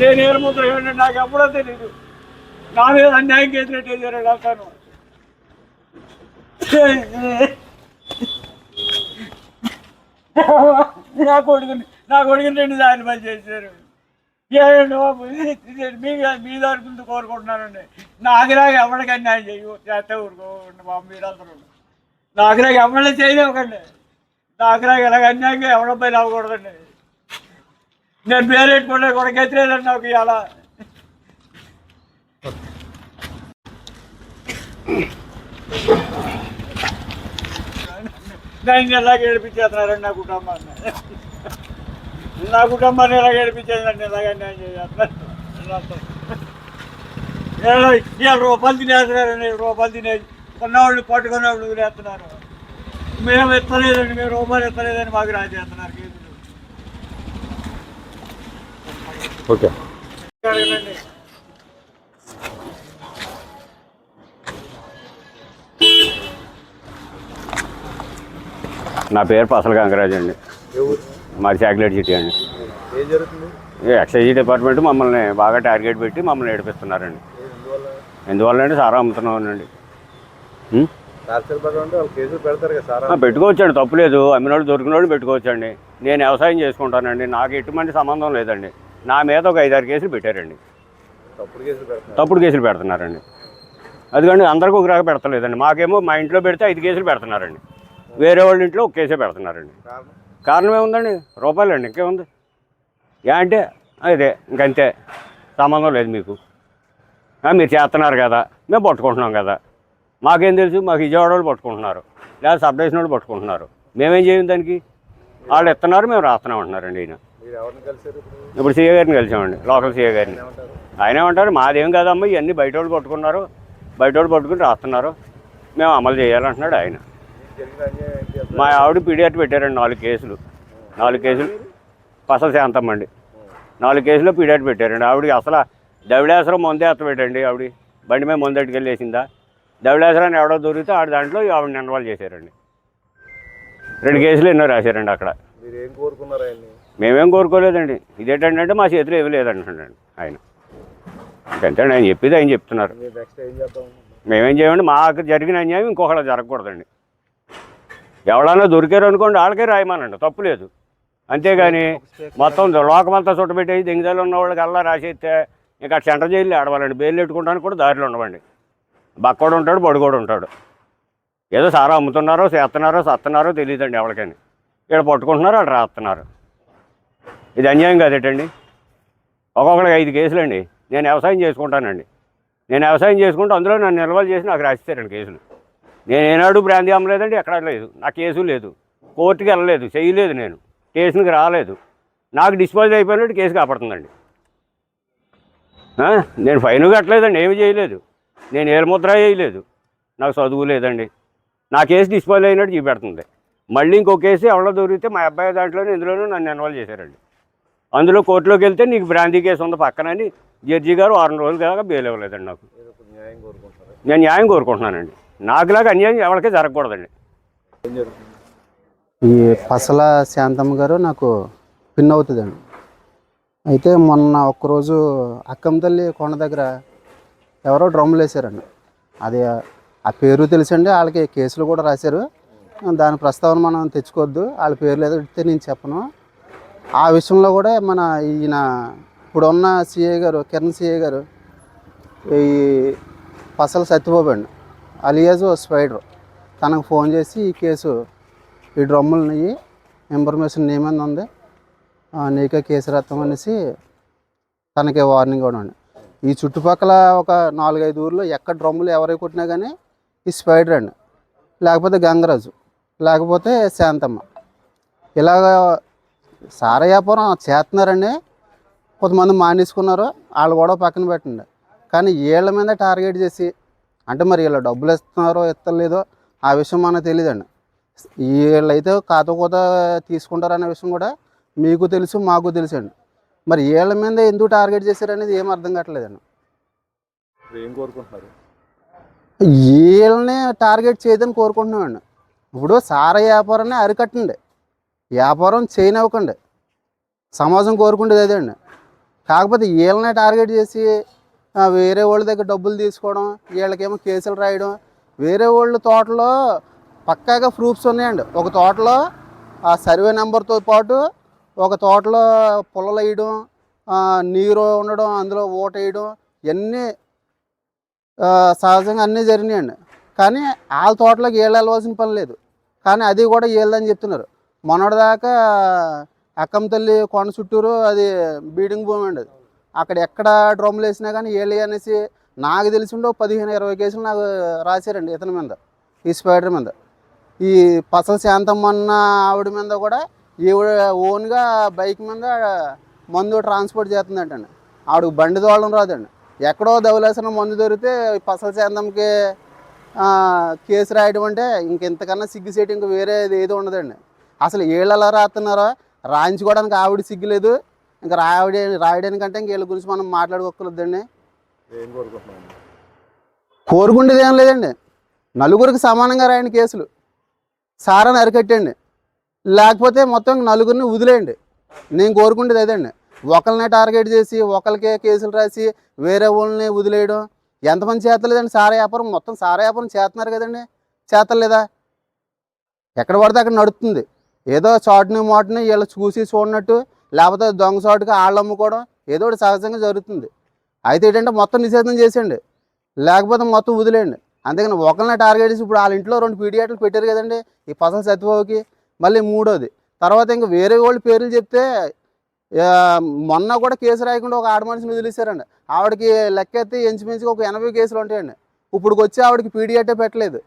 నేను ఏర్ముద్ర ఏమంటే నాకు ఎప్పుడో తెలియదు. నా మీద అన్యాయం చేసినట్టు చేశాడు అతను. నా కొడుకుని 2 సార్లు పని చేశారు. మీ దాని కోరుకుంటున్నానండి. నాకులాగా ఎవరికి అన్యాయం చేయు చేస్తే ఊరుకోండి బాబు. మీరందరూ నాకులాగా ఎవరిని చేయలేకండి. నాకులాగా ఎలాగ అన్యాయంగా ఎవడపై రావకూడదండి. నేను పేరెట్టుకుంటే కూడా గెచ్చలేదండి నాకు ఇలా. నన్ను ఎలాగ ఏడిపించేస్తున్నారండి నా కుటుంబాన్ని ఎలాగ ఏడిపించేదండి. ఎలాగ అన్యాయం చేస్తున్నారు. రూపాయలు తినేస్తున్నారండి. రూపాయలు తినేది కొన్నవాళ్ళు పట్టుకున్నవాళ్ళు వదిలేస్తున్నారు. మేము ఎత్తలేదండి, మేము రూపాయలు ఎత్తలేదని మాకు రాజేస్తున్నారు కేసులు. ఓకే నా పేరు పసల గంగరాజు అండి. మాది చాక్లెట్ సిటీ అండి. ఎక్సైజ్ డిపార్ట్మెంట్ మమ్మల్ని బాగా టార్గెట్ పెట్టి మమ్మల్ని ఏడిపిస్తున్నారండి. ఎందువల్ల అండి? సారా అమ్ముతున్నామనండి. పెట్టుకోవచ్చండి, తప్పులేదు. అమ్మిన వాళ్ళు దొరికిన వాళ్ళు పెట్టుకోవచ్చండి. నేను వ్యవసాయం చేసుకుంటానండి. నాకు ఎటువంటి సంబంధం లేదండి. నా మీద ఒక 5-6 కేసులు పెట్టారండి. తప్పుడు కేసులు పెడుతున్నారండి. అందుకని అందరికీ ఒక రకంగా పెడతలేదండి. మాకేమో మా ఇంట్లో పెడితే 5 కేసులు పెడుతున్నారండి. వేరే వాళ్ళ ఇంట్లో ఒక కేసే పెడుతున్నారండి. కారణం ఏముందండి? రూపాయలండి, ఇంకేముంది. అంటే అదే ఇంకంతే, సంబంధం లేదు మీకు. మీరు చేస్తున్నారు కదా, మేము పట్టుకుంటున్నాం కదా. మాకేం తెలుసు? మాకు విజయవాడ వాళ్ళు పట్టుకుంటున్నారు, లేదా సబ్ డివిజన్ వాళ్ళు పట్టుకుంటున్నారు. మేమేం చేయం దానికి? వాళ్ళు ఇస్తున్నారు, మేము రాస్తున్నాం అంటున్నారండి. ఈయన ఇప్పుడు సీఏ గారిని కలిసామండి, లోకల్ సీఏ గారిని. ఆయన ఏమంటారు? మాదేం కాదమ్మా, ఇవన్నీ బయట వాళ్ళు పట్టుకున్నారు, బయట వాళ్ళు పట్టుకుని రాస్తున్నారు, మేము అమలు చేయాలంటున్నాడు ఆయన. మా ఆవిడ పీడియాట్ పెట్టారండి 4 కేసులు. 4 కేసులు పసల శాంతమ్మ అండి. 4 కేసులో పీడియాట్ పెట్టారండి. ఆవిడకి అసలు దవిడేశ్వరం ముందే ఎత్తపెట్టండి. ఆవిడ బండి మీద ముందట్టుకెళ్ళి వేసిందా? దవిడేశ్వరాన్ని ఎవడో దొరికితే ఆవిడ దాంట్లో ఆవిడని ఇన్వాల్వ్ చేశారండి. 2 కేసులు ఎన్నో రాశారండి అక్కడ. మేమేం కోరుకోలేదండి. ఇదేంటంటే మా చేతిలో ఏమీ లేదంటున్నాడు ఆయన. అంతే ఆయన చెప్పేది ఆయన చెప్తున్నారు. మేమేం చేయమండి? మాకు జరిగిన అన్యాయం ఇంకొకళ్ళ జరగకూడదండి. ఎవడన్నా దొరికారు అనుకోండి, వాళ్ళకే రాయమానండి, తప్పు లేదు. అంతేగాని మొత్తం లోకమంతా చుట్టబెట్టేసి దెంగదాలు ఉన్న వాళ్ళకి అల్లా రాసేస్తే ఇంకా సెంటర్ జైలు ఆడవాలండి. బెయిల్ పెట్టుకుంటానికి కూడా దారిలో ఉండవండి. బక్కోడు ఉంటాడు, బడుగోడు ఉంటాడు. ఏదో సారా అమ్ముతున్నారో, చేస్తున్నారో, సత్తున్నారో తెలియదండి ఎవరికైనా. ఇక్కడ పట్టుకుంటున్నారు, వాళ్ళు రాస్తున్నారు. ఇది అన్యాయం కాదేటండి? ఒక్కొక్కరికి 5 కేసులండి. నేను వ్యవసాయం చేసుకుంటానండి. నేను వ్యవసాయం చేసుకుంటూ అందులో నన్ను నిల్వలు చేసి నాకు రాసిస్తారండి కేసులు. నేను ఏనాడు బ్రాంతి అమ్మలేదండి, ఎక్కడా లేదు. నా కేసు లేదు, కోర్టుకి వెళ్ళలేదు, చేయలేదు, నేను స్టేషన్కి రాలేదు. నాకు డిస్పోజ్ అయిపోయినట్టు కేసు కాపాడుతుందండి. నేను ఫైన్ కట్టలేదండి, ఏమి చేయలేదు, నేను ఏలుముద్ర వేయలేదు, నాకు చదువు లేదండి. నా కేసు డిస్పోజ్ అయినట్టు చూపెడుతుంది. మళ్ళీ ఇంకో కేసు ఎవరో దొరికితే మా అబ్బాయి దాంట్లోనే ఇందులోనూ నన్ను ఇన్వాల్వ్ చేశారండి. అందులో కోర్టులోకి వెళ్తే నీకు బ్రాంతి కేసు ఉంది పక్కనని జడ్జి గారు 6 రోజులు కాక బెయిల్ ఇవ్వలేదండి నాకు. నేను న్యాయం కోరుకుంటున్నానండి. నాకులాగా అన్యాయం ఎవరికీ జరగకూడదండి. ఈ పసల శాంతమ్మ గారు నాకు పిన్ అవుతుందండి. అయితే మొన్న ఒక్కరోజు అక్కమ్మ తల్లి కొండ దగ్గర ఎవరో డ్రమ్ములు వేసారండి. అది ఆ పేరు తెలుసండి, వాళ్ళకి కేసులు కూడా రాశారు. దాని ప్రస్తావన మనం తెచ్చుకోవద్దు, వాళ్ళ పేర్లు ఏదో ఇస్తే నేను చెప్పను. ఆ విషయంలో కూడా మన ఈయన ఇప్పుడున్న సిఐ గారు, కిరణ్ సిఐ గారు, ఈ పసల సత్యబాబు అండి అలియాజ్ స్పైడర్, తనకు ఫోన్ చేసి ఈ కేసు, ఈ డ్రమ్ములని ఇన్ఫర్మేషన్ ఏమైంది ఉంది, నీకే కేసు రాస్తాం అనేసి తనకి వార్నింగ్ కూడా అండి. ఈ చుట్టుపక్కల ఒక 4-5 ఊర్లో ఎక్కడ డ్రమ్ములు ఎవరికి కొట్టినా కానీ ఈ స్పైడర్ అండి, లేకపోతే గంగరాజు, లేకపోతే శాంతమ్మ, ఇలాగ సారా వ్యాపారం చేస్తున్నారండి. కొంతమంది మానేసుకున్నారు, వాళ్ళు కూడా పక్కన పెట్టండి. కానీ వీళ్ళ మీద టార్గెట్ చేసి, అంటే మరి వీళ్ళు డబ్బులు ఇస్తున్నారో ఇస్తలేదో ఆ విషయం మనకు తెలియదండి. వీళ్ళైతే ఖాతా కోత తీసుకుంటారనే విషయం కూడా మీకు తెలుసు, మాకు తెలుసండి. మరి వీళ్ళ మీద ఎందుకు టార్గెట్ చేశారనేది ఏం అర్థం కావట్లేదండి. ఏం కోరుకుంటున్నారు? వీళ్ళని టార్గెట్ చేయదని కోరుకుంటున్నామండి. ఇప్పుడు సారా వ్యాపారాన్ని అరికట్టండి, వ్యాపారం చేయనివ్వకండి. సమాజం కోరుకుంటేది అదే అండి. కాకపోతే వీళ్ళనే టార్గెట్ చేసి వేరే వాళ్ళ దగ్గర డబ్బులు తీసుకోవడం, వీళ్ళకేమో కేసులు రాయడం. వేరే వాళ్ళ తోటలో పక్కాగా ప్రూఫ్స్ ఉన్నాయండి. ఒక తోటలో ఆ సర్వే నెంబర్తో పాటు ఒక తోటలో పుల్లలు వేయడం, నీరు ఉండడం, అందులో ఊట వేయడం, ఇవన్నీ సహజంగా అన్నీ జరిగినాయండి. కానీ వాళ్ళ తోటలోకి వీళ్ళు వెళ్ళవలసిన పని లేదు, కానీ అది కూడా వీళ్ళదని చెప్తున్నారు. మొన్నటిదాకా అక్కం తల్లి కొండ చుట్టూరు అది బీడింగ్ భూమి అండి. అది అక్కడ ఎక్కడ డ్రమ్లు వేసినా కానీ వీళ్ళు అనేసి నాకు తెలిసి ఉండే 15-20 కేసులు నాకు రాశారండి ఇతని మీద, ఈ స్పైడర్ మీద. ఈ పసల శాంతమ్మ అన్న ఆవిడ మీద కూడా ఈవిడ ఓన్గా బైక్ మీద మందు ట్రాన్స్పోర్ట్ చేస్తుందంటండి. ఆవిడకి బండి తోలడం రాదండి. ఎక్కడో ధవలేసిన మందు దొరికితే పసల శాంతమ్మకి కేసు రాయడం అంటే ఇంతకన్నా సిగ్గుసేటి ఇంక వేరే ఏదో ఉండదండి. అసలు వీళ్ళు ఎలా రాస్తున్నారో రాయించుకోవడానికి ఆవిడ సిగ్గులేదు, ఇంకా రాయడానికంటే ఇంక వీళ్ళ గురించి మనం మాట్లాడుకోకూడదండి. కోరుకుండేది ఏం లేదండి, నలుగురికి సమానంగా రాయండి కేసులు, సారాన్ని అరికట్టండి, లేకపోతే మొత్తం నలుగురిని వదిలేయండి. నేను కోరుకుండేది అదండి. ఒకరినే టార్గెట్ చేసి ఒకరికే కేసులు రాసి వేరే వాళ్ళని వదిలేయడం ఎంతమంది చేస్తలేదండి. సారా వ్యాపారం మొత్తం సారా వ్యాపారం చేస్తున్నారు కదండి, చేస్తలేదా? ఎక్కడ పడితే అక్కడ నడుస్తుంది. ఏదో చాటుని మోటుని వీళ్ళు చూసి చూడనట్టు, లేకపోతే దొంగ చాటుగా వాళ్ళు అమ్ముకోవడం ఏదో ఒకటి సహజంగా జరుగుతుంది. అయితే ఏంటంటే మొత్తం నిషేధం చేసేయండి, లేకపోతే మొత్తం వదిలేయండి. అందుకని ఒకరినే టార్గెట్ చేసి ఇప్పుడు వాళ్ళ ఇంట్లో 2 పీడియాట్లు పెట్టారు కదండి, ఈ పసల సత్యబాబుకి, మళ్ళీ 3వది. తర్వాత ఇంకా వేరే వాళ్ళ పేర్లు చెప్తే మొన్న కూడా కేసు రాయకుండా ఒక ఆడ మనిషిని వదిలేశారండి. ఆవిడకి లెక్క ఎత్తే ఇంచుమించుగా ఒక 80 కేసులు ఉంటాయండి. ఇప్పుడు వచ్చి ఆవిడకి పీడియాటే పెట్టలేదు.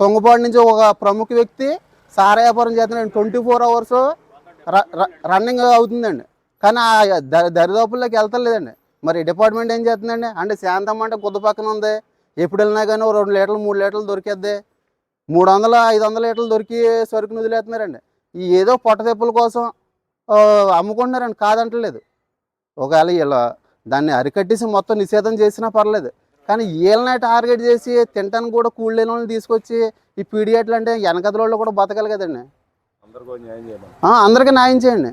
తొంగపాడు నుంచి ఒక ప్రముఖ వ్యక్తి సారా వ్యాపారం చేస్తున్నాడు, 24 అవర్స్ రన్నింగ్ అవుతుందండి. కానీ ఆ దరిదాపుల్లోకి వెళ్తలేదండి. మరి డిపార్ట్మెంట్ ఏం చేస్తుందండి? అంటే శాంతమ్మ అంటే కొద్ది పక్కన ఉంది, ఎప్పుడు వెళ్ళినా కానీ 2 లీటర్లు 3 లీటర్లు దొరికేద్ది, 300-500 లీటర్లు దొరికి సరుకుని వదిలేస్తున్నారండి. ఈ ఏదో పొట్టదెప్పుల కోసం అమ్ముకుంటున్నారండి, కాదంటలేదు. ఒకవేళ వీళ్ళ దాన్ని అరికట్టేసి మొత్తం నిషేధం చేసినా పర్లేదు, కానీ వీళ్ళనే టార్గెట్ చేసి తినటానికి కూడా కూళ్ళైన వాళ్ళని తీసుకొచ్చి ఈ పీడియాట్లు అంటే వెనకదల వాళ్ళు కూడా బతకాలి కదండి. అందరికీ న్యాయం చేయండి.